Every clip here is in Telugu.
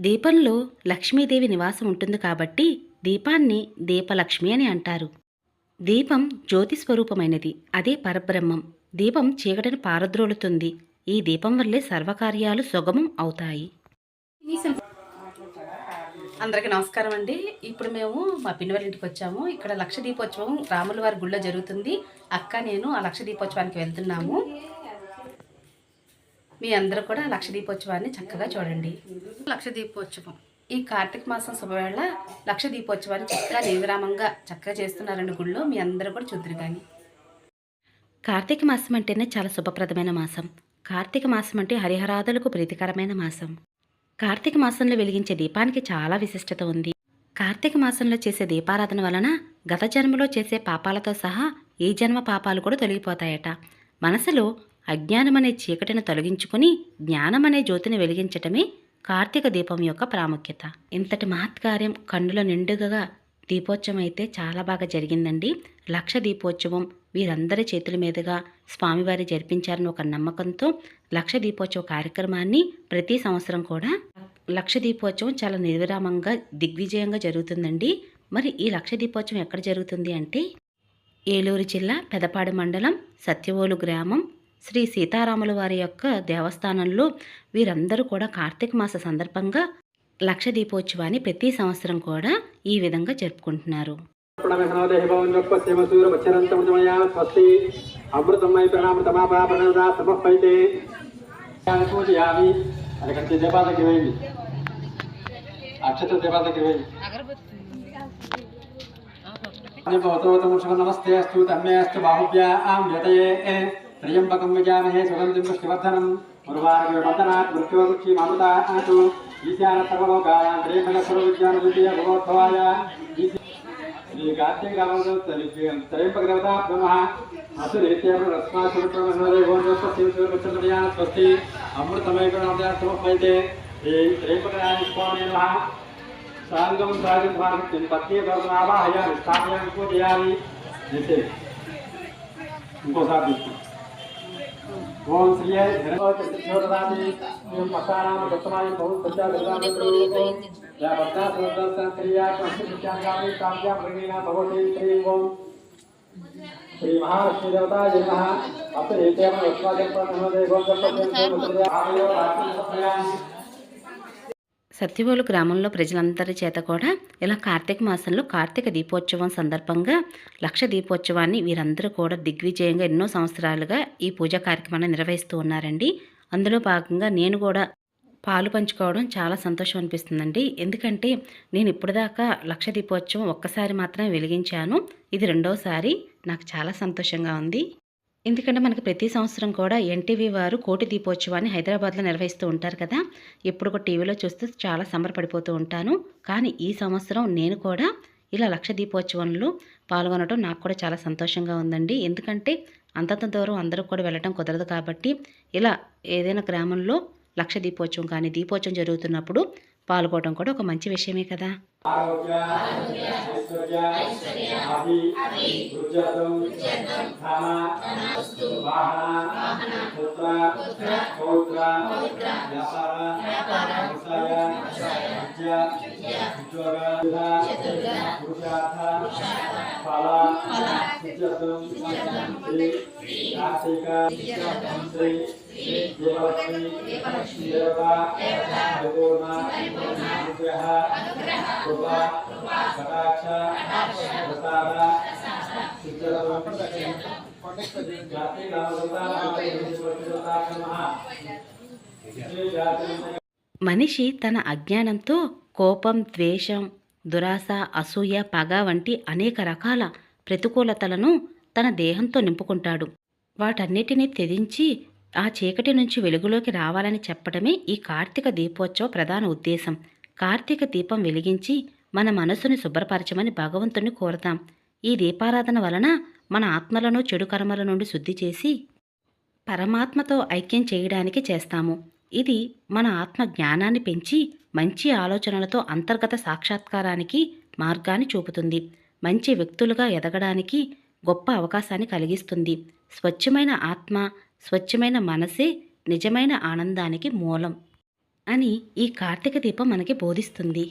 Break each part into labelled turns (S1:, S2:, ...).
S1: దీపంలో లక్ష్మీదేవి నివాసం ఉంటుంది కాబట్టి దీపాన్ని దీపలక్ష్మి అని అంటారు. దీపం జ్యోతి స్వరూపమైనది, అదే పరబ్రహ్మం. దీపం చీకటిని పారద్రోలుతుంది. ఈ దీపం వల్లే సర్వకార్యాలు సుగమం అవుతాయి. అందరికీ నమస్కారం అండి. ఇప్పుడు మేము మా పిన్నవాళ్ళ ఇంటికి వచ్చాము. ఇక్కడ లక్ష దీపోత్సవం రాముల వారి గుళ్ళో జరుగుతుంది. అక్క నేను ఆ లక్ష దీపోత్సవానికి వెళ్తున్నాము. మీ అందరూ కూడా లక్ష దీపోత్సవాన్ని చక్కగా చూడండి. లక్ష దీపోత్సవం ఈ కార్తీక మాసం శుభవేళ లక్ష దీపోత్సవాన్ని చక్కగా నిర్విరామంగా చక్కగా చేస్తున్నారండి గుళ్ళో. మీ అందరూ కూడా చూద్దరు. కానీ కార్తీక మాసం అంటేనే చాలా శుభప్రదమైన మాసం. కార్తీక మాసం అంటే హరిహరాదులకు ప్రీతికరమైన మాసం. కార్తీక మాసంలో వెలిగించే దీపానికి చాలా విశిష్టత ఉంది. కార్తీక మాసంలో చేసే దీపారాధన వలన గత జన్మలో చేసే పాపాలతో సహా ఈ జన్మ పాపాలు కూడా తొలగిపోతాయట. మనసులో అజ్ఞానమనే చీకటిని తొలగించుకుని జ్ఞానమనే జ్యోతిని వెలిగించటమే కార్తీక దీపం యొక్క ప్రాముఖ్యత. ఇంతటి మహత్కార్యం కన్నుల నిండుగా దీపోత్సవం అయితే చాలా బాగా జరిగిందండి. లక్ష దీపోత్సవం వీరందరి చేతుల మీదుగా స్వామివారి జరిపించారని ఒక నమ్మకంతో లక్ష దీపోత్సవ కార్యక్రమాన్ని ప్రతి సంవత్సరం కూడా లక్ష దీపోత్సవం చాలా నిర్విరామంగా దిగ్విజయంగా జరుగుతుందండి. మరి ఈ లక్ష దీపోత్సవం ఎక్కడ జరుగుతుంది అంటే ఏలూరు జిల్లా పెదపాడు మండలం సత్యవోలు గ్రామం శ్రీ సీతారాముల వారి యొక్క దేవస్థానంలో వీరందరూ కూడా కార్తీక మాస సందర్భంగా లక్ష దీపోత్సవాన్ని ప్రతి సంవత్సరం కూడా ఈ విధంగా జరుపుకుంటున్నారు.
S2: నమస్తే అస్తు తన్మే అస్తు బాహుభ్యాం యతయే త్రయంబకం యజామహే సుగంధిం పుష్టివర్ధనం ఉర్వారుకవందనాత్ మృత్యోరుక్షి మమతాతు ఈశాన సర్వలోకాయ త్రయంబకేశ్వర విజ్ఞాన విద్య భగవద్భవాయ శ్రీ కార్తీక రామోత్సవ త్రయంబక దేవతాభ్యో నమః అసురేత్యేవ రస్మాసురుత్వమనోరేభోన్యోత్పత్తివిశ్వరుపచ్చంద్రయాన స్వస్తి అమృతమయ గుణాభ్యాసమపైతే శ్రీ త్రయంబకాయ స్వామి నమః సాంగం సాగం భారతం పత్ని భర్మావాహయ స్థాపయామి పూజయామి. ఇంకోసారి ఓం శ్రీ ధర్మోదాది మసానామ దత్తమాయ బహు ప్రజాదర్గామి క్రియా క్రియామి కామ్యా ప్రవీణ భగవతి శ్రీ ఓం శ్రీ మహాలక్ష్మీ దేవతాయ నమః అపరేతేమ
S1: సత్యవోలు గ్రామంలో ప్రజలందరి చేత కూడా ఇలా కార్తీక మాసంలో కార్తీక దీపోత్సవం సందర్భంగా లక్ష దీపోత్సవాన్ని వీరందరూ కూడా దిగ్విజయంగా ఎన్నో సంవత్సరాలుగా ఈ పూజా కార్యక్రమాన్ని నిర్వహిస్తూ ఉన్నారండి. అందులో భాగంగా నేను కూడా పాలు పంచుకోవడం చాలా సంతోషం అనిపిస్తుందండి. ఎందుకంటే నేను ఇప్పటిదాకా లక్ష దీపోత్సవం ఒక్కసారి మాత్రమే వెలిగించాను. ఇది రెండోసారి. నాకు చాలా సంతోషంగా ఉంది. ఎందుకంటే మనకి ప్రతి సంవత్సరం కూడా ఎన్టీవీ వారు కోటి దీపోత్సవాన్ని హైదరాబాద్లో నిర్వహిస్తూ ఉంటారు కదా. ఎప్పుడు కూడా టీవీలో చూస్తూ చాలా సంబరపడిపోతూ ఉంటాను. కానీ ఈ సంవత్సరం నేను కూడా ఇలా లక్ష దీపోత్సవంలో పాల్గొనడం నాకు కూడా చాలా సంతోషంగా ఉందండి. ఎందుకంటే అంతంత దూరం అందరూ కూడా వెళ్ళటం కుదరదు కాబట్టి ఇలా ఏదైనా గ్రామంలో లక్ష దీపోత్సవం కానీ దీపోత్సవం జరుగుతున్నప్పుడు పాల్గొనడం కూడా ఒక మంచి విషయమే కదా. మనిషి తన అజ్ఞానంతో కోపం, ద్వేషం, దురాశ, అసూయ, పగ వంటి అనేక రకాల ప్రతికూలతలను తన దేహంతో నింపుకుంటాడు. వాటన్నిటినీ త్యజించి ఆ చీకటి నుంచి వెలుగులోకి రావాలని చెప్పడమే ఈ కార్తీక దీపోత్సవ ప్రధాన ఉద్దేశం. కార్తీక దీపం వెలిగించి మన మనసుని శుభ్రపరచమని భగవంతుని కోరతాం. ఈ దీపారాధన వలన మన ఆత్మలను చెడు కర్మల నుండి శుద్ధి చేసి పరమాత్మతో ఐక్యం చేయడానికి చేస్తాము. ఇది మన ఆత్మ జ్ఞానాన్ని పెంచి మంచి ఆలోచనలతో అంతర్గత సాక్షాత్కారానికి మార్గాన్ని చూపుతుంది. మంచి వ్యక్తులుగా ఎదగడానికి గొప్ప అవకాశాన్ని కలిగిస్తుంది. స్వచ్ఛమైన ఆత్మ, స్వచ్ఛమైన మనసే నిజమైన ఆనందానికి మూలం. అని ఈ కార్తీక దీపం మనకి బోధిస్తుంది.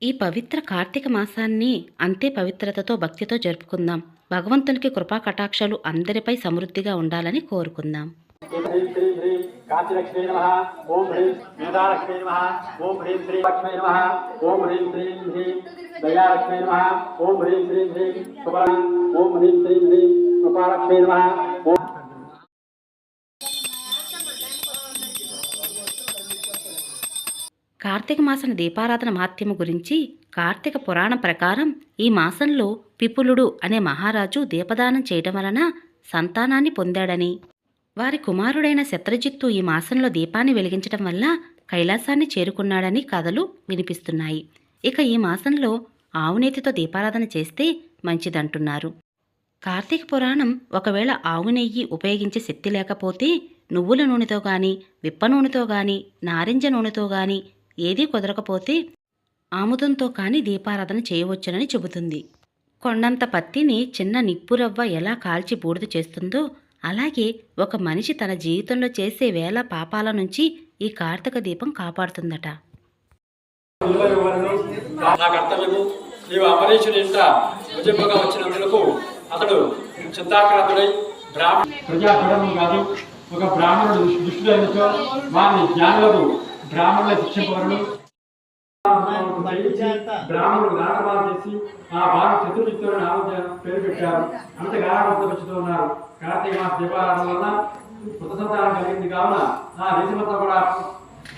S1: ఈ పవిత్ర కార్తీక మాసాన్ని అంతే పవిత్రతతో భక్తితో జరుపుకుందాం. భగవంతునికి కృపా కటాక్షాలు అందరిపై సమృద్ధిగా ఉండాలని కోరుకుందాం.
S2: హ్రీం శ్రీం హ్రీం కాంతిలక్ష్మీ నమః. ఓం హ్రీం మేధాలక్ష్మీ నమః. ఓం హ్రీం శ్రీం లక్ష్మీ నమః. ఓం హ్రీం శ్రీం హ్రీం దయాలక్ష్మీ నమః. ఓం హ్రీం శ్రీం హ్రీం సుబలం. ఓం హ్రీం శ్రీం హ్రీం కృపాలక్ష్మీ నమః. ఓం
S1: కార్తీక మాసన దీపారాధన మహాత్మ్యము గురించి కార్తీక పురాణం ప్రకారం ఈ మాసంలో పిపులుడు అనే మహారాజు దీపదానం చేయడం వలన సంతానాన్ని పొందాడని, వారి కుమారుడైన శత్రుజిత్తు ఈ మాసంలో దీపాన్ని వెలిగించడం వల్ల కైలాసాన్ని చేరుకున్నాడని కథలు వినిపిస్తున్నాయి. ఇక ఈ మాసంలో ఆవునేతితో దీపారాధన చేస్తే మంచిదంటున్నారు. కార్తీక పురాణం ఒకవేళ ఆవు నెయ్యి ఉపయోగించే శక్తి లేకపోతే నువ్వుల నూనెతో గాని, విప్ప నూనెతో గాని, నారింజ నూనెతో గాని ఏదీ కుదరకపోతే ఆముదంతో కానీ దీపారాధన చేయవచ్చునని చెబుతుంది. కొండంత పత్తిని చిన్న నిప్పురవ్వ ఎలా కాల్చి బూడిద చేస్తుందో అలాగే ఒక మనిషి తన జీవితంలో చేసే వేల పాపాల నుంచి ఈ కార్తీక దీపం కాపాడుతుందట.
S2: నా కర్తవ్యము నీవు అమరీషుని ఇంట భుజంబగా వచ్చినందుకు అతడు చింతాక్రాంతుడై ప్రజాపడము కాదు, ఒక బ్రాహ్మణుడు దుష్టులైనచో వారిని జ్ఞానులకు బ్రాహ్మణుల శిక్షింపవరుడు. బ్రాహ్మణుడు గాఢమాలు చేసి ఆ బాలు చతుర్జిత్తులను ఆలోచన పేరు పెట్టారు. అంత గాఢపెంచుతూ ఉన్నారు. కార్తీక మాస దీపారాధన వలన కృత సంతానం కలిగింది కావున ఆ దేశమంతా కూడా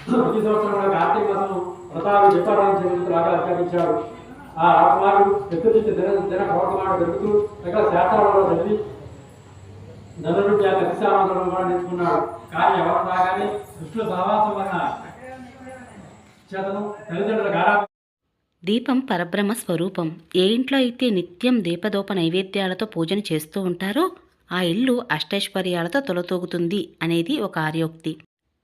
S2: ప్రతి సంవత్సరం కూడా కార్తీక మాసం వ్రతాలు దీపారాధన చేస్తూ రాగా ఆచరించారు. ఆ రాకుమారుడు చతుర్జిత్తు దిన పౌర్ణమాడు జరుగుతూ సకల శాస్త్రాలలో చదివి నదుడు అతిశామంతులను కూడా నేర్చుకున్నాడు. కానీ ఎవరు రాగానే దుష్టుల సహవాసం వలన చేతను తల్లిదండ్రుల గాఢ.
S1: దీపం పరబ్రహ్మ స్వరూపం. ఏ ఇంట్లో అయితే నిత్యం దీపదోప నైవేద్యాలతో పూజను చేస్తూ ఉంటారో ఆ ఇల్లు అష్టైశ్వర్యాలతో తొలతూగుతుంది అనేది ఒక ఆర్యోక్తి.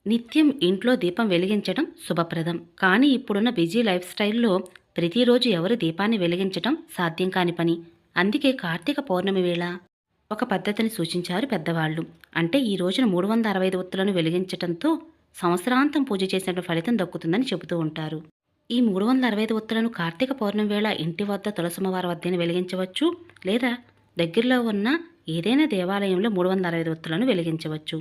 S1: నిత్యం ఇంట్లో దీపం వెలిగించడం శుభప్రదం. కానీ ఇప్పుడున్న బిజీ లైఫ్ స్టైల్లో ప్రతిరోజు ఎవరు దీపాన్ని వెలిగించడం సాధ్యం కాని పని. అందుకే కార్తీక పౌర్ణమి వేళ ఒక పద్ధతిని సూచించారు పెద్దవాళ్ళు. అంటే ఈ రోజున 365 ఒత్తులను వెలిగించడంతో సంవత్సరాంతం పూజ చేసిన ఫలితం దక్కుతుందని చెబుతూ ఉంటారు. ఈ 365 ఒత్తులను కార్తీక పౌర్ణమి వేళ ఇంటి వద్ద తులసమ్మవారి వద్దనే వెలిగించవచ్చు, లేదా దగ్గరలో ఉన్న ఏదైనా దేవాలయంలో 365 ఒత్తులను వెలిగించవచ్చు.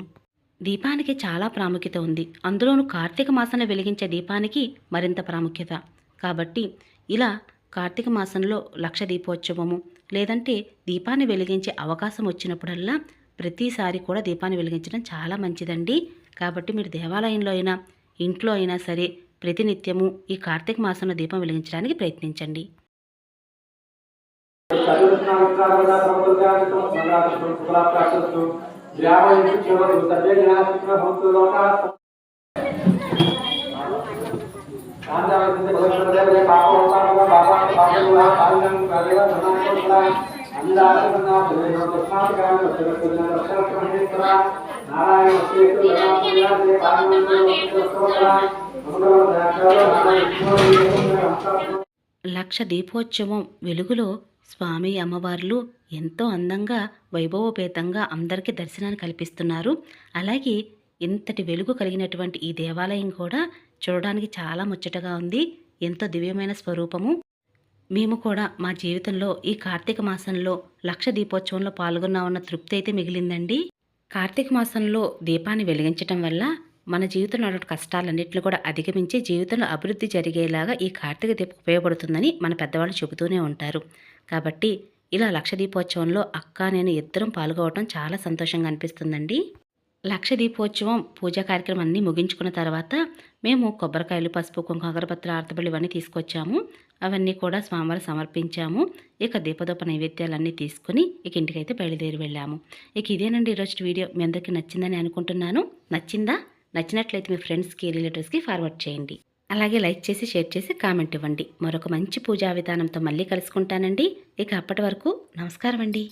S1: దీపానికి చాలా ప్రాముఖ్యత ఉంది. అందులోనూ కార్తీక మాసంలో వెలిగించే దీపానికి మరింత ప్రాముఖ్యత. కాబట్టి ఇలా కార్తీక మాసంలో లక్ష దీపోత్సవము లేదంటే దీపాన్ని వెలిగించే అవకాశం వచ్చినప్పుడల్లా ప్రతిసారి కూడా దీపాన్ని వెలిగించడం చాలా మంచిదండి. కాబట్టి మీరు దేవాలయంలో అయినా ఇంట్లో అయినా సరే ప్రతినిత్యము ఈ కార్తీక మాసంలో దీపం వెలిగించడానికి ప్రయత్నించండి. లక్ష దీపోత్సవం వెలుగులో స్వామి అమ్మవార్లు ఎంతో అందంగా వైభవోపేతంగా అందరికీ దర్శనాన్ని కల్పిస్తున్నారు. అలాగే ఇంతటి వెలుగు కలిగినటువంటి ఈ దేవాలయం కూడా చూడడానికి చాలా ముచ్చటగా ఉంది. ఎంతో దివ్యమైన స్వరూపము. మేము కూడా మా జీవితంలో ఈ కార్తీక మాసంలో లక్ష దీపోత్సవంలో పాల్గొన్నామన్న తృప్తి అయితే మిగిలిందండి. కార్తీక మాసంలో దీపాన్ని వెలిగించటం వల్ల మన జీవితంలో ఉన్న కష్టాలన్నింటినీ కూడా అధిగమించి జీవితంలో అభివృద్ధి జరిగేలాగా ఈ కార్తీక దీపం ఉపయోగపడుతుందని మన పెద్దవాళ్ళు చెబుతూనే ఉంటారు. కాబట్టి ఇలా లక్ష దీపోత్సవంలో అక్క నేను ఇద్దరం పాల్గొవటం చాలా సంతోషంగా అనిపిస్తుందండి. లక్ష దీపోత్సవం పూజా కార్యక్రమం అన్నీ ముగించుకున్న తర్వాత మేము కొబ్బరికాయలు, పసుపు, కుంకుమ, అగరబత్తులు, ఆర్తబళ్ళు ఇవన్నీ తీసుకొచ్చాము. అవన్నీ కూడా స్వామివారికి సమర్పించాము. ఇక దీపదోప నైవేద్యాలన్నీ తీసుకుని ఇక ఇంటికైతే బయలుదేరి వెళ్ళాము. ఇక ఇదేనండి ఈరోజు వీడియో. మీ అందరికీ నచ్చిందని అనుకుంటున్నాను. నచ్చిందా? నచ్చినట్లయితే మీ ఫ్రెండ్స్కి, రిలేటివ్స్కి ఫార్వర్డ్ చేయండి. అలాగే లైక్ చేసి, షేర్ చేసి, కామెంట్ ఇవ్వండి. మరొక మంచి పూజా విధానంతో మళ్ళీ కలుసుకుంటానండి. ఇక అప్పటి వరకు నమస్కారం అండి.